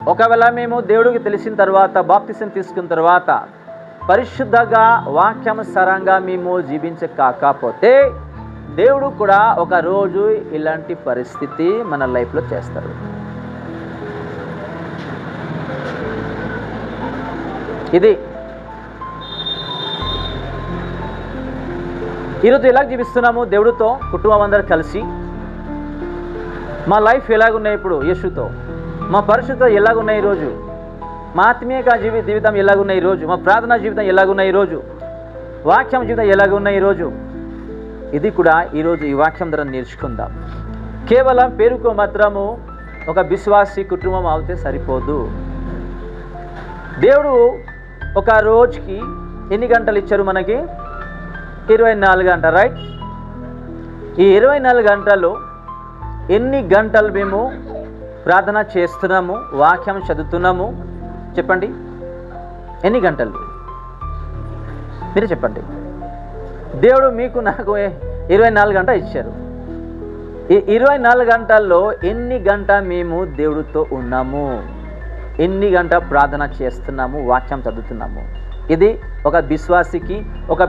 ఒకవేళ మేము దేవుడికి తెలిసిన తర్వాత, బాప్తిసం తీసుకున్న తర్వాత పరిశుద్ధంగా వాక్యానుసారంగా మేము కాకపోతే దేవుడు కూడా ఒక రోజు ఇలాంటి పరిస్థితి మన లైఫ్లో చేస్తారు. ఇది ఈరోజు ఎలా జీవిస్తున్నాము దేవుడితో, కుటుంబం అందరూ కలిసి. మా లైఫ్ ఎలాగున్నాయి ఇప్పుడు యేసుతో, మా పరిశుద్ధత ఎలాగున్నాయి ఈరోజు, మా ఆత్మీయ జీవితం ఎలాగున్నాయి ఈరోజు, మా ప్రార్థనా జీవితం ఎలాగున్నాయి ఈరోజు, వాక్యం జీవితం ఎలాగున్నాయి ఈరోజు. ఇది కూడా ఈరోజు ఈ వాక్యం ద్వారా నేర్చుకుందాం. కేవలం పేరుకు మాత్రము ఒక విశ్వాసీ కుటుంబం అవుతే సరిపోదు. దేవుడు ఒక రోజుకి ఎన్ని గంటలు ఇచ్చారు మనకి? 24 గంటలు, రైట్? ఈ 24 గంటల్లో ఎన్ని గంటలు మేము ప్రార్థన చేస్తున్నాము, వాక్యం చదువుతున్నాము? చెప్పండి, ఎన్ని గంటలు? మీరు చెప్పండి. దేవుడు మీకు నాకు 24 గంటలు ఇచ్చారు. ఈ 24 గంటల్లో ఎన్ని గంట మేము దేవుడితో ఉన్నాము, ఎన్ని గంట ప్రార్థన చేస్తున్నాము, వాక్యం చదువుతున్నాము? ఇది ఒక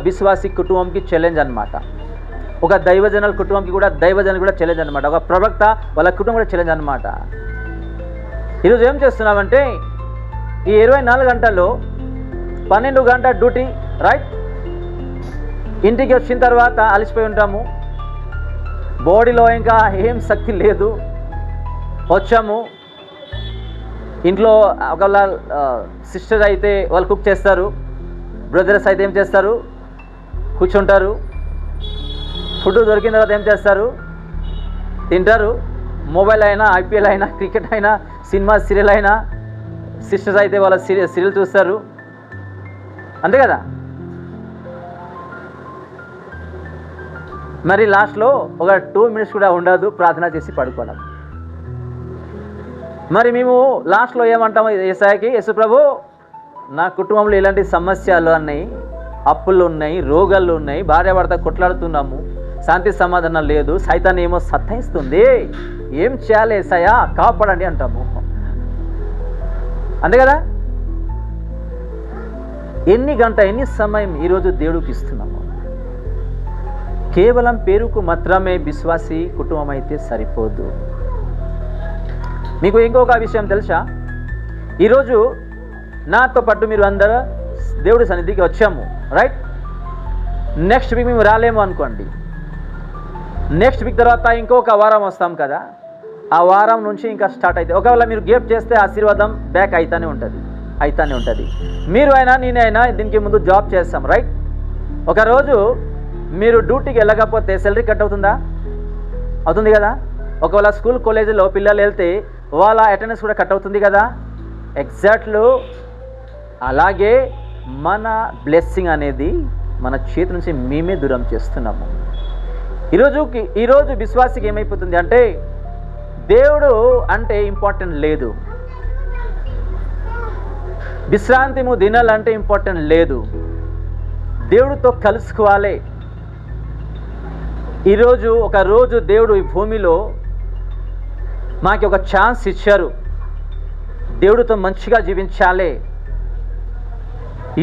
విశ్వాసి కుటుంబంకి ఛాలెంజ్ అన్నమాట. ఒక దైవజనుల కుటుంబంకి కూడా, దైవజనులు కూడా ఛాలెంజ్ అనమాట. ఒక ప్రవక్త వాళ్ళ కుటుంబం కూడా ఛాలెంజ్ అనమాట. ఈరోజు ఏం చేస్తున్నామంటే ఈ 24 గంటల్లో 12 గంటల డ్యూటీ, రైట్? ఇంటికి వచ్చిన తర్వాత అలసిపోయి ఉంటాము, బాడీలో ఇంకా ఏం శక్తి లేదు. వచ్చాము, ఇంట్లో ఒకవేళ సిస్టర్ అయితే వాళ్ళు కుక్ చేస్తారు, బ్రదర్స్ అయితే ఏం చేస్తారు? కూర్చుంటారు. ఫుడ్ దొరికిన తర్వాత ఏం చేస్తారు? తింటారు. మొబైల్ అయినా, ఐపీఎల్ అయినా, క్రికెట్ అయినా, సినిమా సీరియల్ అయినా, సిస్టర్స్ అయితే వాళ్ళ సీరియల్ చూస్తారు. అంతే కదా? మరి లాస్ట్లో ఒక 2 మినిట్స్ కూడా ఉండదు ప్రార్థన చేసి పడుకోవడం. మరి మేము లాస్ట్లో ఏమంటాము యేసయ్యకి? యేసు ప్రభు, నా కుటుంబంలో ఇలాంటి సమస్యలు ఉన్నాయి, అప్పులు ఉన్నాయి, రోగాలు ఉన్నాయి, భార్యాభర్త కొట్లాడుతున్నాము, శాంతి సమాధానం లేదు, సైతాన్ని ఏమో సతాయిస్తుంది, ఏం చేయాలి యేసయ్య, కాపాడండి అంటాము. అంతే కదా? ఎన్ని సమయం ఈరోజు దేవుడికి ఇస్తున్నాము? కేవలం పేరుకు మాత్రమే విశ్వాసి కుటుంబం అయితే సరిపోదు. మీకు ఇంకొక విషయం తెలుసా? ఈరోజు నాతో పాటు మీరు అందరూ దేవుడి సన్నిధికి వచ్చాము, రైట్? నెక్స్ట్ వీక్ మేము రాలేము అనుకోండి. నెక్స్ట్ వీక్ తర్వాత ఇంకొక వారం వస్తాం కదా, ఆ వారం నుంచి ఇంకా స్టార్ట్ అవుతుంది. ఒకవేళ మీరు గేప్ చేస్తే ఆశీర్వాదం బ్యాక్ అయితేనే ఉంటుంది. మీరు అయినా నేనైనా దీనికి ముందు జాబ్ చేస్తాం, రైట్? ఒకరోజు మీరు డ్యూటీకి వెళ్ళకపోతే శాలరీ కట్ అవుతుంది కదా? ఒకవేళ స్కూల్ కాలేజీలో పిల్లలు వెళ్తే వాళ్ళ అటెండెన్స్ కూడా కట్ అవుతుంది కదా? ఎగ్జాక్ట్లు అలాగే మన బ్లెస్సింగ్ అనేది మన చేతి నుంచి మేమే దూరం చేస్తున్నాము. ఈరోజు విశ్వాసికి ఏమైపోతుంది అంటే దేవుడు అంటే ఇంపార్టెంట్ లేదు, విశ్రాంతి దినాలంటే ఇంపార్టెంట్ లేదు, దేవుడితో కలుసుకోవాలి. ఒక రోజు దేవుడు ఈ భూమిలో మాకు ఒక ఛాన్స్ ఇచ్చారు, దేవుడితో మంచిగా జీవించాలి.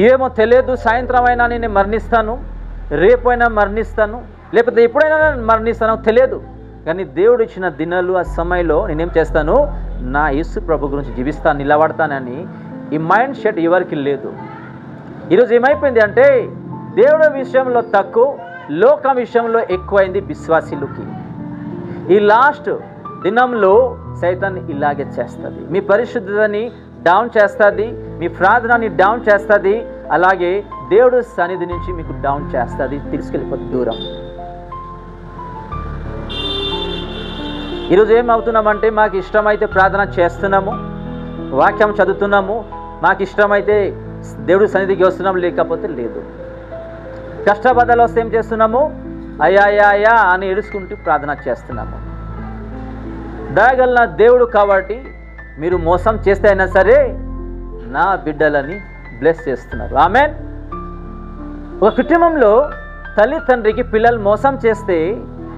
ఏమో తెలియదు, సాయంత్రం అయినా నేను మరణిస్తాను, రేపైనా మరణిస్తాను, లేకపోతే ఎప్పుడైనా మరణిస్తానో తెలియదు. కానీ దేవుడు ఇచ్చిన దినాలు, ఆ సమయంలో నేనేం చేస్తాను? నా యేసు ప్రభు గురించి జీవిస్తాను, నిలబడతానని ఈ మైండ్ సెట్ ఎవరికి లేదు. ఈరోజు ఏమైపోయింది అంటే దేవుడి విషయంలో తక్కువ, లోకం విషయంలో ఎక్కువైంది విశ్వాసులకి. ఈ లాస్ట్ దినంలో సైతాన్ని ఇలాగే చేస్తుంది. మీ పరిశుద్ధతని డౌన్ చేస్తుంది, మీ ప్రార్థనని డౌన్ చేస్తుంది, అలాగే దేవుడు సన్నిధి నుంచి మీకు డౌన్ చేస్తుంది, తీసుకెళ్ళిపోతుంది దూరం. ఈరోజు ఏమవుతున్నామంటే మాకు ఇష్టమైతే ప్రార్థన చేస్తున్నాము, వాక్యం చదువుతున్నాము, మాకు ఇష్టమైతే దేవుడు సన్నిధికి వస్తున్నాము, లేకపోతే లేదు. కష్టపదాలు వస్తే ఏం చేస్తున్నాము? అయ్యా అని ఏడుచుకుంటూ ప్రార్థన చేస్తున్నాము. దయగల దేవుడు కాబట్టి మీరు మోసం చేస్తే అయినా సరే నా బిడ్డలని బ్లెస్ చేస్తున్నారు. ఆమేన్. ఒక కుటుంబంలో తల్లి తండ్రికి పిల్లలు మోసం చేస్తే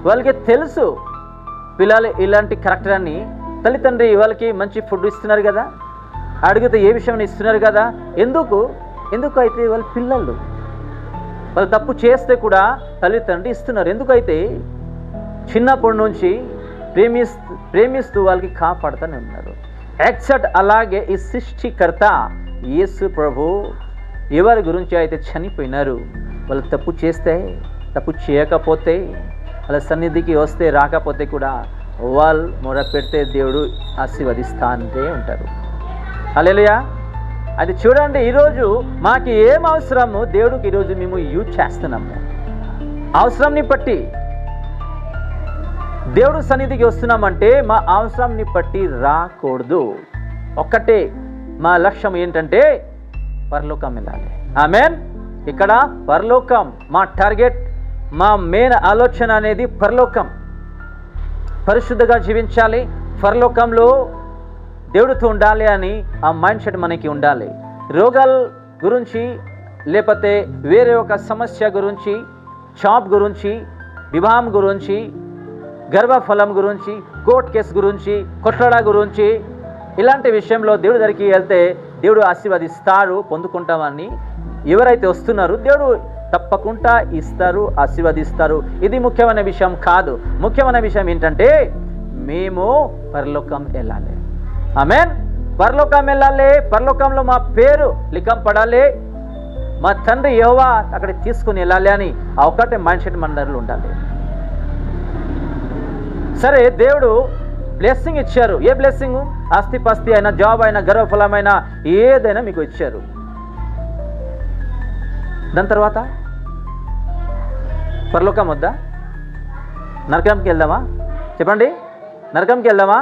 వాళ్ళకి తెలుసు పిల్లలు ఇలాంటి కరెక్టర్ అని. తల్లిదండ్రి వాళ్ళకి మంచి ఫుడ్ ఇస్తున్నారు కదా, అడిగితే ఏ విషయం ఇస్తున్నారు కదా. ఎందుకు అయితే వాళ్ళ పిల్లలు వాళ్ళు తప్పు చేస్తే కూడా తల్లిదండ్రులు ఇస్తున్నారు. ఎందుకైతే చిన్నప్పటి నుంచి ప్రేమిస్తూ వాళ్ళకి కాపాడుతూనే ఉన్నారు. ఎక్సెప్ట్ అలాగే ఈ సృష్టికర్త యేసు ప్రభు ఎవరి గురించి అయితే చనిపోయినారు, వాళ్ళు తప్పు చేస్తే, తప్పు చేయకపోతే, వాళ్ళ సన్నిధికి వస్తే రాకపోతే కూడా వాళ్ళు మొర పెడితే దేవుడు ఆశీర్వదిస్తానే ఉంటారు. హల్లెలూయా. అది చూడండి, ఈరోజు మాకు ఏం అవసరమో దేవుడికి ఈరోజు మేము యూజ్ చేస్తున్నాము. అవసరంని బట్టి దేవుడు సన్నిధికి వస్తున్నామంటే మా అవసరంని బట్టి రాకూడదు. ఒక్కటే మా లక్ష్యం ఏంటంటే పరలోకం వెళ్ళాలి. ఆమేన్. ఇక్కడ పరలోకం మా టార్గెట్, మా మెయిన్ ఆలోచన అనేది పరలోకం. పరిశుద్ధంగా జీవించాలి, పరలోకంలో దేవుడితో ఉండాలి అని ఆ మైండ్ సెట్ మనకి ఉండాలి. రోగాల గురించి, లేకపోతే వేరే ఒక సమస్య గురించి, జాబ్ గురించి, వివాహం గురించి, గర్భఫలం గురించి, కోర్ట్ కేసు గురించి, కొట్లాడ గురించి, ఇలాంటి విషయంలో దేవుడి దగ్గరికి వెళ్తే దేవుడు ఆశీర్వదిస్తారు, పొందుకుంటామని ఎవరైతే వస్తున్నారో దేవుడు తప్పకుండా ఇస్తారు, ఆశీర్వదిస్తారు. ఇది ముఖ్యమైన విషయం కాదు. ముఖ్యమైన విషయం ఏంటంటే మేము పరలోకం వెళ్ళాలి. ఆమేన్. పరలోకం వెళ్ళాలి, పరలోకంలో మా పేరు లిఖం పడాలి, మా తండ్రి యెహోవా అక్కడ తీసుకుని వెళ్ళాలి అని ఆ ఒక్కటే మైండ్ సెట్ మన దగ్గర ఉండాలి. సరే, దేవుడు బ్లెస్సింగ్ ఇచ్చారు. A blessing? ఆస్తిపాస్తి అయినా, జాబ్ అయినా, గర్వఫలమైనా ఏదైనా మీకు ఇచ్చారు. దాని తర్వాత పరలోకం వద్దా? నరకంకి వెళ్దామా? చెప్పండి, నరకంకి వెళ్దామా?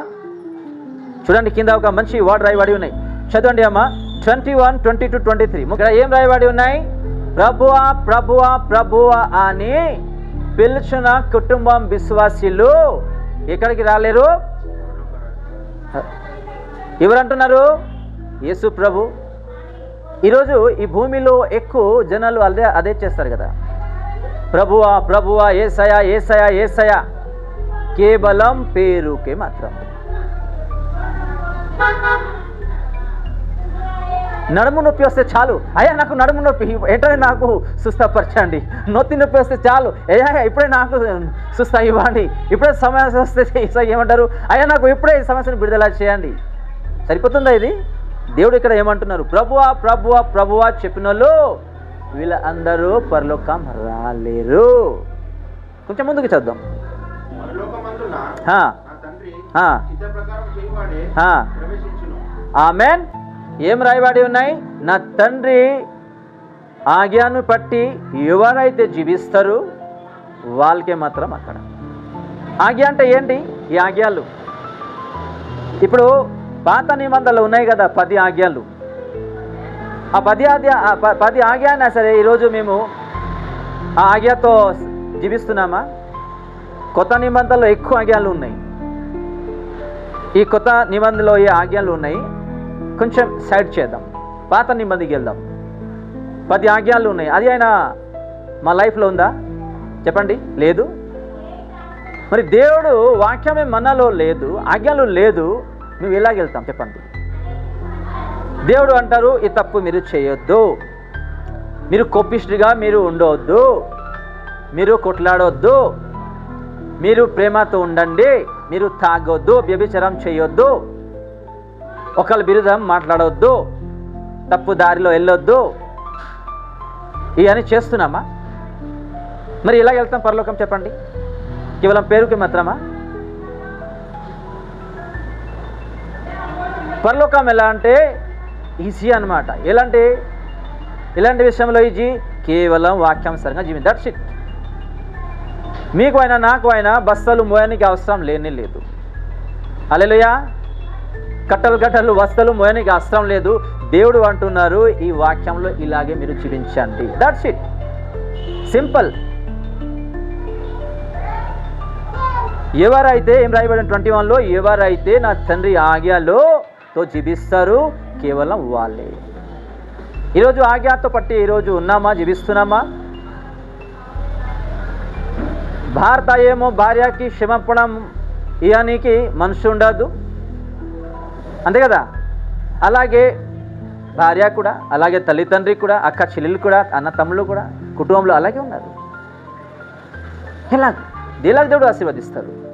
చూడండి, కింద ఒక మంచి వర్డ్ రాయబడి ఉన్నాయి. చదవండి అమ్మా. 21, 22, 23 ఇక్కడ ఏం రాయబడి ఉన్నాయి? ప్రభువా ప్రభువా ప్రభువా అని పిలుచున్న కుటుంబం విశ్వాసీలు ఎక్కడికి రాలేరు? ఎవరంటున్నారు? యేసు ప్రభు. ఈరోజు ఈ భూమిలో ఎక్కువ జనాలు అదే చేస్తారు కదా. ప్రభువా ప్రభువా, యేసయ్యా యేసయ్యా యేసయ్యా, కేవలం పేరుకే మాత్రం. నడుము నొప్పి వస్తే చాలు, అయ్యా నాకు నడుము నొప్పి, వెంటనే నాకు సుస్థపరచండి. నొత్తి నొప్పి వస్తే చాలు, అయ్యా ఇప్పుడే నాకు సుస్థ ఇవ్వండి. ఇప్పుడే సమస్య వస్తే ఏమంటారు? అయ్యా నాకు ఇప్పుడే ఈ సమస్యను విడుదల చేయండి. సరిపోతుందా ఇది? దేవుడు ఇక్కడ ఏమంటున్నారు? ప్రభువా ప్రభువా ప్రభువా చెప్పిన వాళ్ళు వీళ్ళ అందరూ పరలోకం రాలేరు. కొంచెం ముందుకు చదుదాం. ఆమేన్. ఏం రాయబడి ఉన్నాయి? నా తండ్రి ఆజ్ఞను పట్టి ఎవరైతే జీవిస్తారో వాళ్ళకే మాత్రం అక్కడ. ఆజ్ఞ అంటే ఏంటి? ఈ ఆజ్ఞలు ఇప్పుడు పాత నిబంధనలు ఉన్నాయి కదా, 10 ఆజ్ఞలు. ఆ 10 ఆజ్ఞ అయినా సరే ఈరోజు మేము ఆ ఆజ్ఞతో జీవిస్తున్నామా? కొత్త నిబంధనలో ఎక్కువ ఆజ్ఞలు ఉన్నాయి. ఈ కొత్త నిబంధనలో ఏ ఆజ్ఞలు ఉన్నాయి కొంచెం సైడ్ చేద్దాం, పాత నిబంధనకి వెళ్దాం. 10 ఆజ్ఞలు ఉన్నాయి. అది అయినా మా లైఫ్లో ఉందా? చెప్పండి, లేదు. మరి దేవుడు వాక్యమే మనలో లేదు, ఆజ్ఞలు లేదు, మేము ఎలాగెళ్తాం చెప్పండి? దేవుడు అంటారు, ఈ తప్పు మీరు చేయొద్దు, మీరు కోపిష్టిగా మీరు ఉండవద్దు, మీరు కొట్లాడొద్దు, మీరు ప్రేమతో ఉండండి, మీరు తాగొద్దు, వ్యభిచారం చేయొద్దు, ఒకళ్ళ విరుద్ధం మాట్లాడవద్దు, తప్పు దారిలో వెళ్ళొద్దు. ఇవన్నీ చేస్తున్నామా? మరి ఎలా వెళ్తాం పరలోకం చెప్పండి? కేవలం పేరుకి మాత్రమా? పరలోకం ఎలా అంటే ఈజీ అనమాట. ఎలాంటి విషయంలో ఈజీ? కేవలం వాక్యానుసారంగా జీవి. That's it. మీకు అయినా నాకు అయినా బస్తాలు మోయడానికి అవసరం లేదు. హల్లెలూయా. కట్టలు బస్తాలు మోయడానికి అవసరం లేదు. దేవుడు అంటున్నారు, ఈ వాక్యంలో ఇలాగే మీరు జీవించండి. That's it. సింపుల్. ఎవరైతే ఏం రాయబడిన 21లో, ఎవరైతే నా తండ్రి ఆజ్ఞలతో జీవిస్తారు కేవలం వాళ్ళే. ఈరోజు ఆజ్ఞతో పట్టి ఈరోజు ఉన్నామా? జీవిస్తున్నామా? భార్త ఏమో భార్యకి క్షమాపణ ఇవ్వడానికి మనసు ఉండదు, అంతే కదా? అలాగే భార్య కూడా, అలాగే తల్లిదండ్రి కూడా, అక్క చెల్లెలు కూడా, అన్న తమ్ముళ్ళు కూడా కుటుంబంలో అలాగే ఉన్నారు. ఎలాగ దేవుడు ఆశీర్వదిస్తారు.